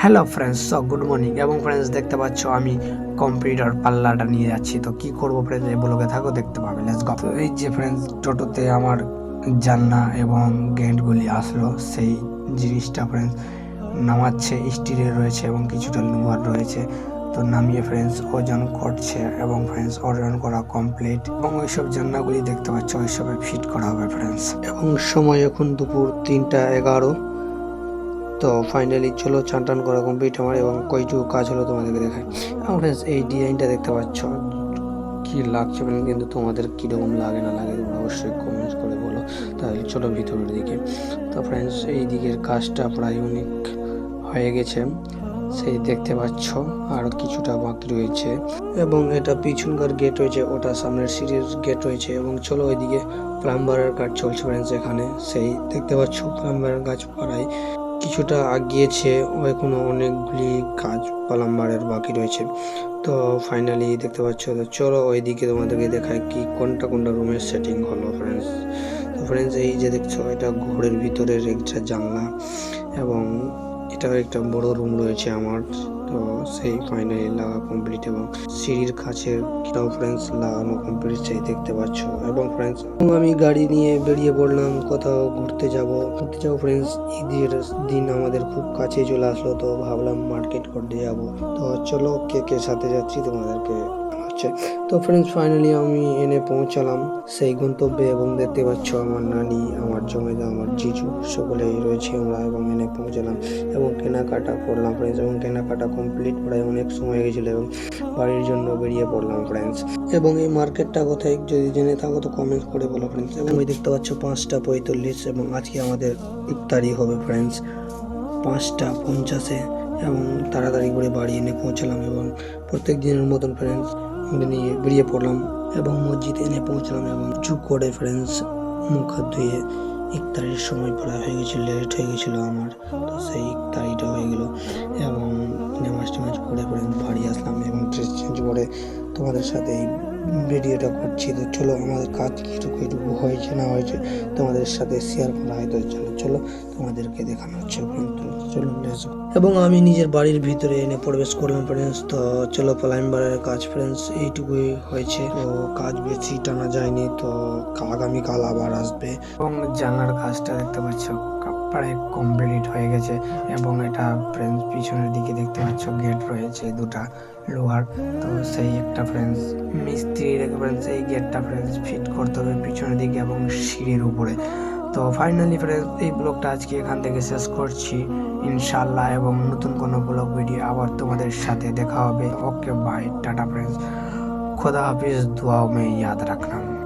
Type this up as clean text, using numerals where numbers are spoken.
Hello friends, good morning. এবং friends দেখতে পাচ্ছ আমি কম্পিউটার পাল্লাটা নিয়ে যাচ্ছি। তো কি করব ফ্রেন্ডস, এই ব্লগে থাকো, দেখতে পাবে। Let's go. তো এই যে ফ্রেন্ডস, টোটোতে আমার জানলা এবং গেটগুলি আসলো, সেই জিনিসটা ফ্রেন্ডস নামাচ্ছে। স্টিলের রয়েছে এবং কিছুটা লোহার রয়েছে। তো নামিয়ে ফ্রেন্ডস ওজন করছে এবং ফ্রেন্ডস ওজন করা কমপ্লিট। এবং ওইসব জানলাগুলি দেখতে পাচ্ছ, ওইসবে ফিট করা হবে ফ্রেন্ডস। এবং সময় এখন দুপুর 3টা 11। তো ফাইনালি চলো, চান টান করা কমপ্লিট আমার, এবং কইটুকু কাজ হলো তোমাদেরকে দেখায়। এবং ফ্রেন্ডস এই ডিজাইনটা দেখতে পাচ্ছ, কি লাগছে ফ্রেন্ডস, কিন্তু তোমাদের কীরকম লাগে না লাগে তোমরা অবশ্যই কমেন্টস করে বলো। তাহলে চলো ভিতরের দিকে। তো ফ্রেন্ডস এই দিকের কাজটা প্রায় অনেক হয়ে গেছে, সেই দেখতে পাচ্ছ, আর কিছুটা বাকি রয়েছে। এবং এটা পিছনকার গেট রয়েছে, ওটা সামনের সিঁড়ির গেট রয়েছে। এবং চলো ওইদিকে প্লাম্বারের কাজ চলছে ফ্রেন্ডস এখানে, সেই দেখতে পাচ্ছ প্লাম্বারের কাজ প্রায় কিছুটা আগিয়েছে, এখনো অনেকগুলি কাজ প্লাম্বারের বাকি রয়েছে। তো ফাইনালি দেখতে পাচ্ছ। তো চলো ওইদিকে তোমাদেরকে দেখায় কি কোনটা কোনটা রুমের সেটিং হলো ফ্রেন্ডস। তো ফ্রেন্ডস এই যে দেখছো, এটা ঘরের ভিতরের একটা জানলা, এবং এটাও একটা বড় রুম রয়েছে আমার। তো সেই ফাইনালি লাগা কমপ্লিট, এবং সিঁড়ির কাছের কিটাও ফ্রেন্ডস লাগানো কমপ্লিট, সেই দেখতে পাচ্ছ। এবং ফ্রেন্ডস আমি গাড়ি নিয়ে বেরিয়ে পড়লাম, কোথাও ঘুরতে যাব ফ্রেন্ডস। ঈদের দিন আমাদের খুব কাছে চলে আসলো, তো ভাবলাম মার্কেট করতে যাব। তো চলো কে কে সাথে যাচ্ছি তোমাদেরকে হচ্ছে। তো ফ্রেন্ডস ফাইনালি আমি এনে পৌঁছালাম সেই গন্তব্যে, এবং দেখতে পাচ্ছ আমার নানি, আমার জমিদা, আমার জিজু সকলেই রয়েছে আমরা, এবং এনে পৌঁছালাম এবং কেনাকাটা করলাম ফ্রেন্ডস। এবং কেনাকাটা কমপ্লিট প্রায় অনেক সময় গেছিল, এবং বাড়ির জন্য বেরিয়ে পড়লাম ফ্রেন্ডস। এবং এই মার্কেটটা কোথায় যদি জেনে থাকো তো কমেন্ট করে বলো ফ্রেন্ডস। এবং ওই দেখতে পাচ্ছ 5টা 45, এবং আজকে আমাদের ইফতারি হবে ফ্রেন্ডস 5টা 50-এ। এবং তাড়াতাড়ি করে বাড়ি এনে পৌঁছালাম, এবং প্রত্যেক দিনের মতন ফ্রেন্ডস নিয়ে বেরিয়ে পড়লাম, এবং মসজিদে এনে পৌঁছলাম। এবং চুপ করে ফ্রেন্ডস মুখ হাত ধুয়ে ইফতারির সময় প্রায় হয়ে গেছিল, লেট হয়ে গেছিলো আমার। তো সেই ইফতারিটা হয়ে গেল, এবং নামাজ টামাজ পড়ে ফ্রেন্ডস বাড়ি আসলাম, এবং ড্রেস চেঞ্জ করে তোমাদের সাথে এই ভিডিওটা করছি। তো চলো আমাদের কাজ কীটুকু হয়েছে না হয়েছে তোমাদের সাথে শেয়ার করা হয়। তো চলো তোমাদেরকে দেখানো হচ্ছে। চলো এবং আমি নিজের বাড়ির ভিতরে এনে প্রবেশ করলাম ফ্রেন্ডস। তো চলো প্লাম্বারের কাজ ফ্রেন্ডস এইটুকুই হয়েছে, তো কাজ বেশি টানা যায়নি। তো আগামীকাল আবার আসবে। এবং জানলার কাজটা দেখতে পাচ্ছ প্রায় কমপ্লিট হয়ে গেছে। এবং এটা ফ্রেন্ডস পিছনের দিকে দেখতে পাচ্ছ গেট রয়েছে 2টা লোহার। তো সেই একটা ফ্রেন্ডস মিস্ত্রি রেখে ফ্রেন্ডস এই গেটটা ফ্রেন্ডস ফিট করতে হবে পিছনের দিকে এবং সিঁড়ির উপরে। তো ফাইনালি ফ্রেন্ডস এই ব্লগটা আজকে এখান থেকে শেষ করছি ইনশাল্লাহ, এবং নতুন কোনো ব্লগ ভিডিও আবার তোমাদের সাথে দেখা হবে। ওকে বাই, টাটা ফ্রেন্ডস, खुदा हाफिज, दुआओं में याद रखना।